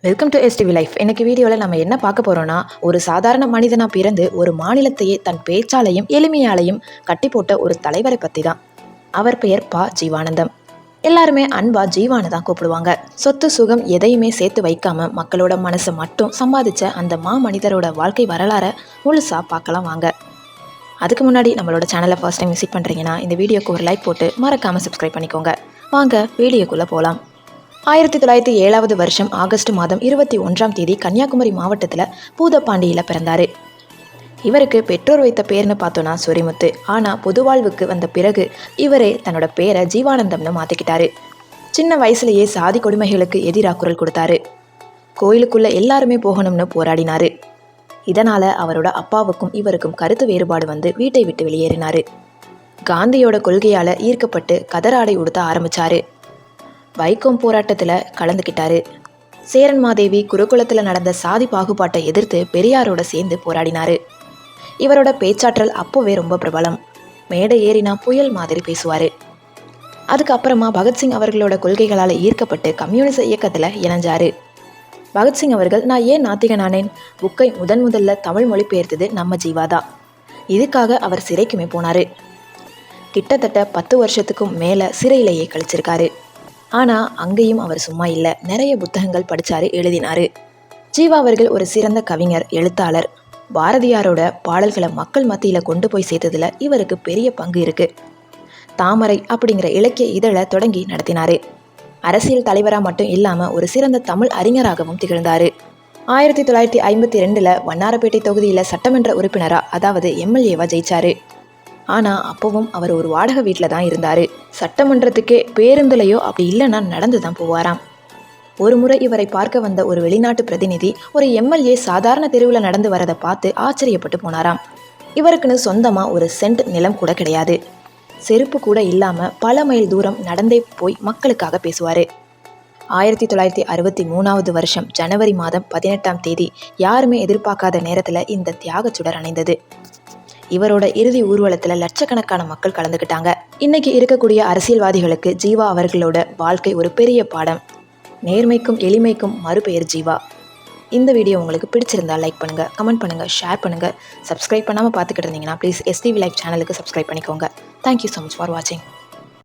Welcome to STV life. இன்னைக்கு வீடியோவில் நம்ம என்ன பார்க்க போகிறோன்னா, ஒரு சாதாரண மனிதனாக பிறந்து ஒரு மாநிலத்தையே தன் பேச்சாலையும் எளிமையாலையும் கட்டி போட்ட ஒரு தலைவரை பற்றி தான். அவர் பெயர் பா. ஜீவானந்தம். எல்லாருமே அன்பா ஜீவானு தான் கூப்பிடுவாங்க. சொத்து சுகம் எதையுமே சேர்த்து வைக்காம மக்களோட மனசை மட்டும் சம்பாதிச்ச அந்த மனிதரோட வாழ்க்கை வரலாறை முழுசாக பார்க்கலாம் வாங்க. அதுக்கு முன்னாடி நம்மளோட சேனலை ஃபர்ஸ்ட் டைம் விசிட் பண்ணுறீங்கன்னா இந்த வீடியோக்கு ஒரு லைக் போட்டு மறக்காமல் சப்ஸ்கிரைப் பண்ணிக்கோங்க. வாங்க வீடியோக்குள்ளே போகலாம். 1907 வருஷம் ஆகஸ்ட் மாதம் 21 கன்னியாகுமரி மாவட்டத்தில் பூதப்பாண்டியில் பிறந்தார். இவருக்கு பெற்றோர் வைத்த பேர்னு பார்த்தோன்னா சொரிமுத்து. ஆனால் பொது வாழ்வுக்கு வந்த பிறகு இவரே தன்னோட பேரை ஜீவானந்தம்னு மாற்றிக்கிட்டாரு. சின்ன வயசுலேயே சாதி கொடுமைகளுக்கு எதிராக குரல் கொடுத்தாரு. கோயிலுக்குள்ளே எல்லாருமே போகணும்னு போராடினார். இதனால் அவரோட அப்பாவுக்கும் இவருக்கும் கருத்து வேறுபாடு வந்து வீட்டை விட்டு வெளியேறினார். காந்தியோட கொள்கையால் ஈர்க்கப்பட்டு கதராடை உடுத்த ஆரம்பித்தார். வைக்கோம் போராட்டத்தில் கலந்துக்கிட்டாரு. சேரன் மாதேவி குருகுலத்தில் நடந்த சாதி பாகுபாட்டை எதிர்த்து பெரியாரோட சேர்ந்து போராடினார். இவரோட பேச்சாற்றல் அப்போவே ரொம்ப பிரபலம். மேடை ஏறினா புயல் மாதிரி பேசுவார். அதுக்கப்புறமா பகத்சிங் அவர்களோட கொள்கைகளால் ஈர்க்கப்பட்டு கம்யூனிச இயக்கத்தில் இணைஞ்சார். பகத்சிங் அவர்கள் நான் ஏன் நாத்திகனானேன் புக்கை முதல்ல தமிழ் மொழிபெயர்த்தது நம்ம ஜீவாதா. இதுக்காக அவர் சிறைக்குமே போனார். கிட்டத்தட்ட 10 வருஷத்துக்கும் மேலே சிறையிலேயே கழிச்சிருக்காரு. ஆனால் அங்கேயும் அவர் சும்மா இல்லை. நிறைய புத்தகங்கள் படித்தார், எழுதினார். ஜீவா அவர்கள் ஒரு சிறந்த கவிஞர், எழுத்தாளர். பாரதியாரோட பாடல்களை மக்கள் மத்தியில் கொண்டு போய் சேர்த்ததில் இவருக்கு பெரிய பங்கு இருக்குது. தாமரை அப்படிங்கிற இலக்கிய இதழை தொடங்கி நடத்தினார். அரசியல் தலைவராக மட்டும் இல்லாமல் ஒரு சிறந்த தமிழ் அறிஞராகவும் திகழ்ந்தார். 1952 வண்ணாரப்பேட்டை தொகுதியில் சட்டமன்ற உறுப்பினராக, அதாவது எம்எல்ஏவாக ஜெயிச்சார். ஆனால் அப்போவும் அவர் ஒரு வாடகை வீட்டில் தான் இருந்தார். சட்டமன்றத்துக்கே பேருந்துலையோ அப்படி இல்லைன்னா நடந்து தான் போவாராம். ஒரு முறை இவரை பார்க்க வந்த ஒரு வெளிநாட்டு பிரதிநிதி ஒரு எம்எல்ஏ சாதாரண தெருவில் நடந்து வரதை பார்த்து ஆச்சரியப்பட்டு போனாராம். இவருக்குன்னு சொந்தமாக ஒரு சென்ட் நிலம் கூட கிடையாது. செருப்பு கூட இல்லாமல் பல மைல் தூரம் நடந்தே போய் மக்களுக்காக பேசுவார். 1963 வருஷம் ஜனவரி மாதம் 18 யாருமே எதிர்பார்க்காத நேரத்தில் இந்த தியாகச்சுடர் அணைந்தது. இவரோட இறுதி ஊர்வலத்தில் லட்சக்கணக்கான மக்கள் கலந்துக்கிட்டாங்க. இன்னைக்கு இருக்கக்கூடிய அரசியல்வாதிகளுக்கு ஜீவா அவர்களோட வாழ்க்கை ஒரு பெரிய பாடம். நேர்மைக்கும் எளிமைக்கும் மறுபெயர் ஜீவா. இந்த வீடியோ உங்களுக்கு பிடிச்சிருந்தா லைக் பண்ணுங்கள், கமெண்ட் பண்ணுங்கள், ஷேர் பண்ணுங்கள். சப்ஸ்கிரைப் பண்ணாமல் பார்த்துக்கிட்டு இருந்தீங்கன்னா ப்ளீஸ் எஸ்டிவி லைஃப் சேனலுக்கு சப்ஸ்கிரைப் பண்ணிக்கோங்க. தேங்க்யூ ஸோ மச் ஃபார் வாட்சிங்.